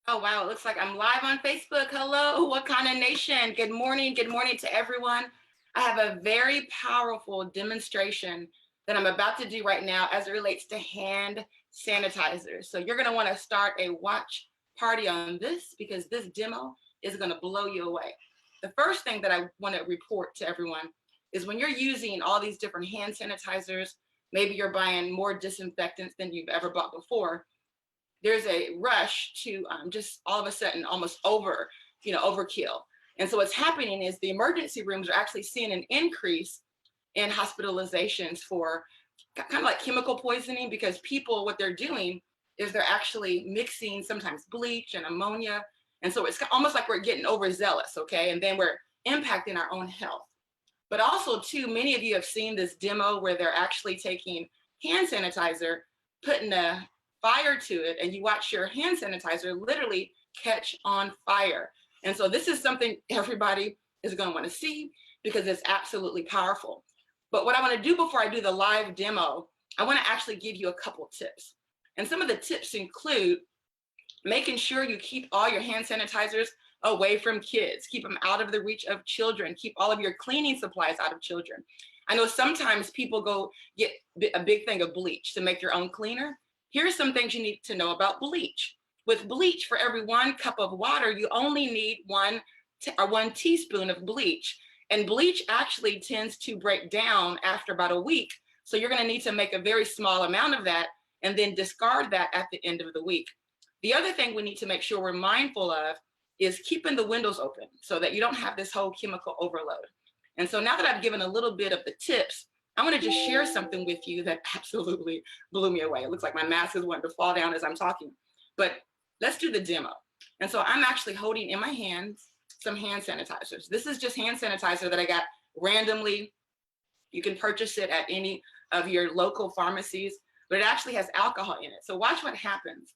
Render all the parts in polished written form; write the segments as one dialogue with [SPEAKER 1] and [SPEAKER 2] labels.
[SPEAKER 1] Oh, wow. It looks like I'm live on Facebook. Hello, what kind of nation? Good morning. Good morning to everyone. I have a very powerful demonstration that I'm about to do right now as it relates to hand sanitizer. So you're going to want to start a watch party on this because this demo is going to blow you away. The first thing that I want to report to everyone is when you're using all these different hand sanitizers, maybe you're buying more disinfectants than you've ever bought before, there's a rush to just all of a sudden almost overkill. And so what's happening is the emergency rooms are actually seeing an increase in hospitalizations for kind of like chemical poisoning, because people, what they're doing is they're actually mixing sometimes bleach and ammonia. And so it's almost like we're getting overzealous, okay? And then we're impacting our own health. But also too, many of you have seen this demo where they're actually taking hand sanitizer, putting a fire to it, and you watch your hand sanitizer literally catch on fire. And so this is something everybody is going to want to see because it's absolutely powerful. But what I want to do before I do the live demo, I want to actually give you a couple tips. And some of the tips include making sure you keep all your hand sanitizers away from kids, keep them out of the reach of children, keep all of your cleaning supplies out of children. I know sometimes people go get a big thing of bleach to make your own cleaner. Here's some things you need to know about bleach. With bleach, for every 1 cup of water, you only need one teaspoon of bleach. And bleach actually tends to break down after about a week. So you're going to need to make a very small amount of that and then discard that at the end of the week. The other thing we need to make sure we're mindful of is keeping the windows open so that you don't have this whole chemical overload. And so now that I've given a little bit of the tips, I want to just share something with you that absolutely blew me away. It looks like my mask is wanting to fall down as I'm talking, but let's do the demo. And so I'm actually holding in my hands some hand sanitizers. This is just hand sanitizer that I got randomly. You can purchase it at any of your local pharmacies, but it actually has alcohol in it. So watch what happens.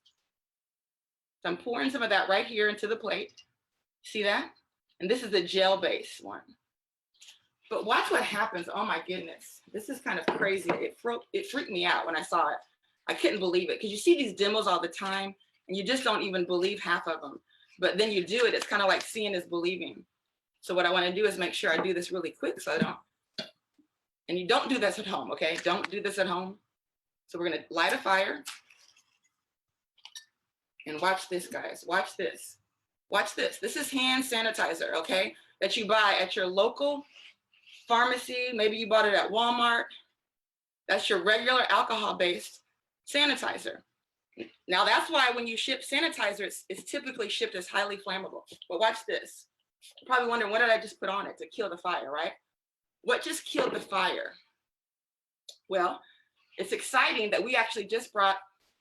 [SPEAKER 1] So I'm pouring some of that right here into the plate. See that? And this is the gel-based one. But watch what happens. Oh my goodness. This is kind of crazy. It freaked me out when I saw it. I couldn't believe it because you see these demos all the time and you just don't even believe half of them. But then you do it. It's kind of like seeing is believing. So what I want to do is make sure I do this really quick so I don't. And you don't do this at home, okay? Don't do this at home. So we're going to light a fire. And watch this, guys. Watch this. Watch this. This is hand sanitizer, okay? That you buy at your local pharmacy. Maybe you bought it at Walmart. That's your regular alcohol-based sanitizer. Now that's why when you ship sanitizer, it's typically shipped as highly flammable. But watch this. You're probably wondering, what did I just put on it to kill the fire, right? What just killed the fire? Well, it's exciting that we actually just brought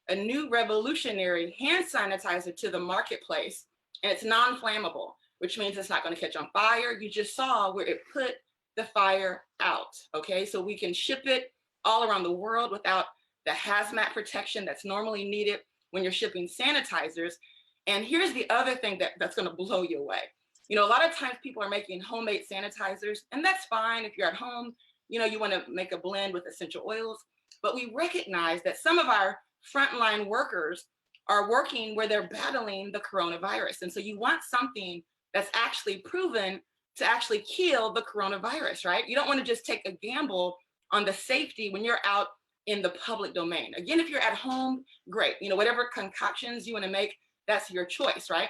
[SPEAKER 1] a new revolutionary hand sanitizer to the marketplace, and it's non-flammable, which means it's not going to catch on fire. You just saw where it put the fire out, okay? So we can ship it all around the world without the hazmat protection that's normally needed when you're shipping sanitizers. And here's the other thing that's going to blow you away. You know, a lot of times people are making homemade sanitizers, and that's fine if you're at home, you know, you want to make a blend with essential oils, but we recognize that some of our frontline workers are working where they're battling the coronavirus. And so you want something that's actually proven to actually kill the coronavirus, right? You don't want to just take a gamble on the safety when you're out in the public domain. Again, if you're at home, great. You know, whatever concoctions you want to make, that's your choice, right?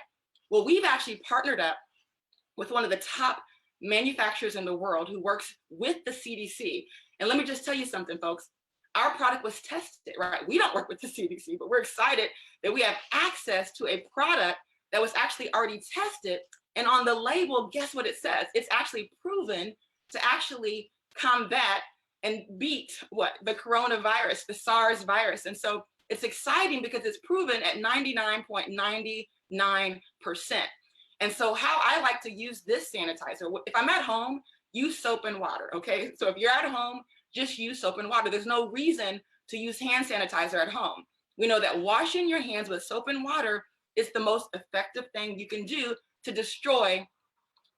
[SPEAKER 1] Well, we've actually partnered up with one of the top manufacturers in the world who works with the CDC. And let me just tell you something, folks. Our product was tested, right? We don't work with the CDC, but we're excited that we have access to a product that was actually already tested. And on the label, guess what it says? It's actually proven to actually combat and beat what? The coronavirus, the SARS virus. And so it's exciting because it's proven at 99.99%. And so how I like to use this sanitizer, if I'm at home, use soap and water, okay? So if you're at home, just use soap and water. There's no reason to use hand sanitizer at home. We know that washing your hands with soap and water is the most effective thing you can do to destroy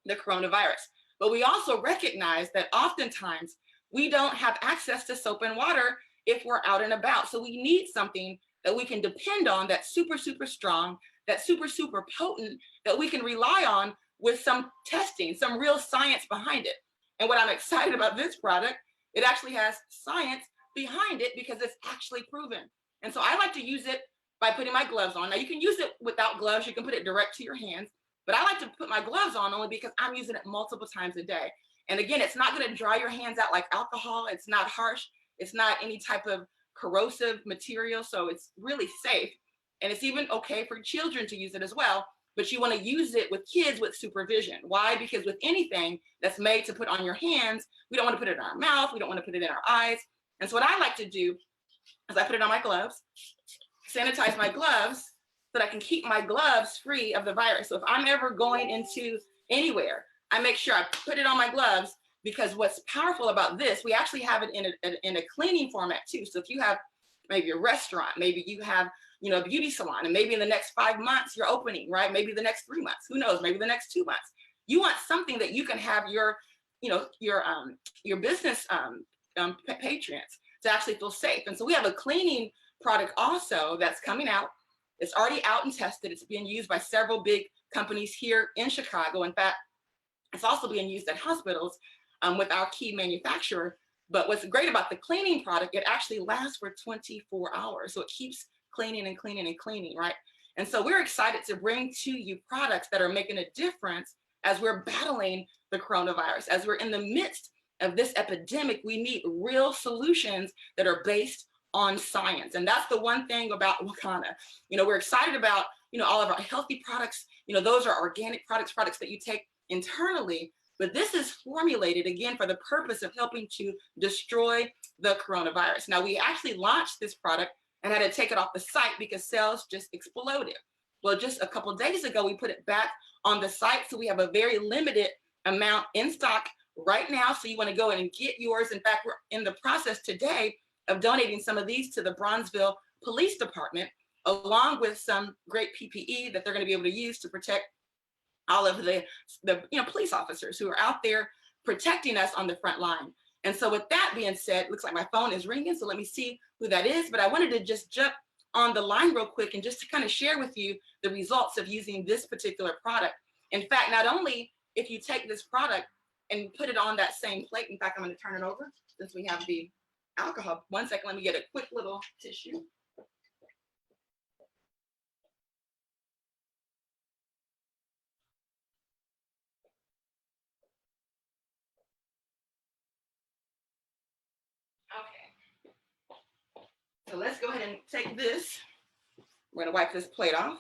[SPEAKER 1] the coronavirus. But we also recognize that oftentimes we don't have access to soap and water if we're out and about. So we need something that we can depend on that's super, super strong, that's super, super potent that we can rely on with some testing, some real science behind it. And what I'm excited about this product, it actually has science behind it because it's actually proven. And so I like to use it by putting my gloves on. Now you can use it without gloves, you can put it direct to your hands, but I like to put my gloves on only because I'm using it multiple times a day. And again, it's not gonna dry your hands out like alcohol, it's not harsh, it's not any type of corrosive material, so it's really safe. And it's even okay for children to use it as well, but you wanna use it with kids with supervision. Why? Because with anything that's made to put on your hands, we don't wanna put it in our mouth, we don't wanna put it in our eyes. And so what I like to do is I put it on my gloves, sanitize my gloves so that I can keep my gloves free of the virus. So if I'm ever going into anywhere, I make sure I put it on my gloves, because what's powerful about this, we actually have it in a cleaning format too. So if you have maybe a restaurant, maybe you have, a beauty salon, and maybe in the next 5 months you're opening, right? Maybe the next 3 months, who knows, maybe the next 2 months. You want something that you can have your business patrons to actually feel safe. And so we have a cleaning product also that's coming out. It's already out and tested. It's being used by several big companies here in Chicago. In fact, it's also being used at hospitals with our key manufacturer. But what's great about the cleaning product, it actually lasts for 24 hours. So it keeps cleaning and cleaning and cleaning, right? And so we're excited to bring to you products that are making a difference as we're battling the coronavirus. As we're in the midst of this epidemic, we need real solutions that are based on science. And that's the one thing about Wakana. We're excited about, all of our healthy products. Those are organic products that you take internally, but this is formulated again for the purpose of helping to destroy the coronavirus. Now, we actually launched this product and had to take it off the site because sales just exploded. Well, just a couple of days ago, we put it back on the site. So we have a very limited amount in stock right now. So you want to go in and get yours. In fact, we're in the process today of donating some of these to the Bronzeville Police Department, along with some great PPE that they're going to be able to use to protect all of the police officers who are out there protecting us on the front line. And so with that being said, it looks like my phone is ringing, so let me see who that is. But I wanted to just jump on the line real quick and just to kind of share with you the results of using this particular product. In fact, not only if you take this product and put it on that same plate, in fact, I'm going to turn it over since we have the alcohol. 1 second, let me get a quick little tissue. Okay. So let's go ahead and take this. We're going to wipe this plate off.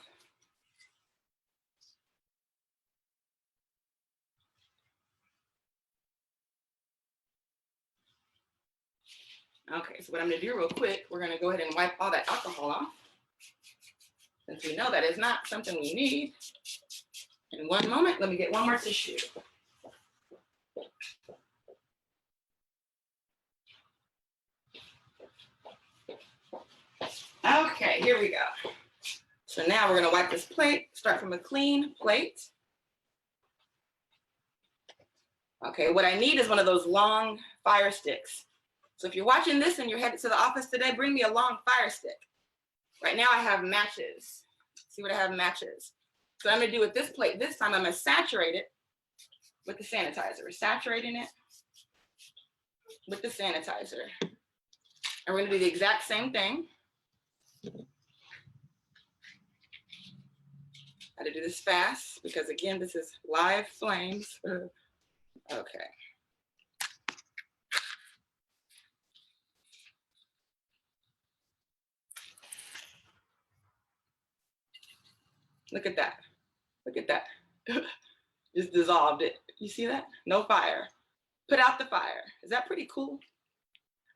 [SPEAKER 1] Okay, so what I'm going to do real quick, we're going to go ahead and wipe all that alcohol off, since we know that is not something we need. In one moment, let me get one more tissue. Okay, here we go. So now we're going to wipe this plate, start from a clean plate. Okay, what I need is one of those long fire sticks. So if you're watching this and you're headed to the office today, bring me a long fire stick. Right now I have matches. See what I have? Matches. So I'm going to do with this plate this time, I'm going to saturate it with the sanitizer. We're saturating it with the sanitizer. And we're going to do the exact same thing. I had to do this fast because, again, this is live flames. Okay. Look at that. Look at that. Just dissolved it. You see that? No fire. Put out the fire. Is that pretty cool?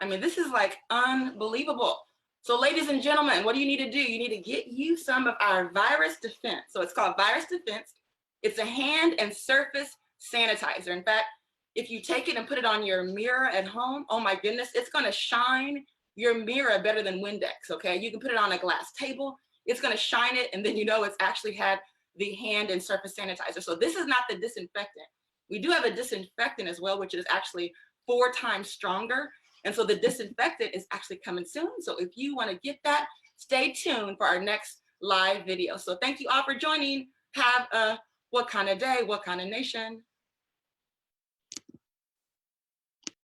[SPEAKER 1] I mean, this is like unbelievable. So ladies and gentlemen, what do you need to do? You need to get you some of our virus defense. So it's called virus defense. It's a hand and surface sanitizer. In fact, if you take it and put it on your mirror at home, oh my goodness, it's going to shine your mirror better than Windex, okay? You can put it on a glass table. It's going to shine it, and then you know it's actually had the hand and surface sanitizer. So this is not the disinfectant. We do have a disinfectant as well, which is actually 4 times stronger. And so the disinfectant is actually coming soon. So if you want to get that, stay tuned for our next live video. So thank you all for joining. Have a what kind of day, what kind of nation.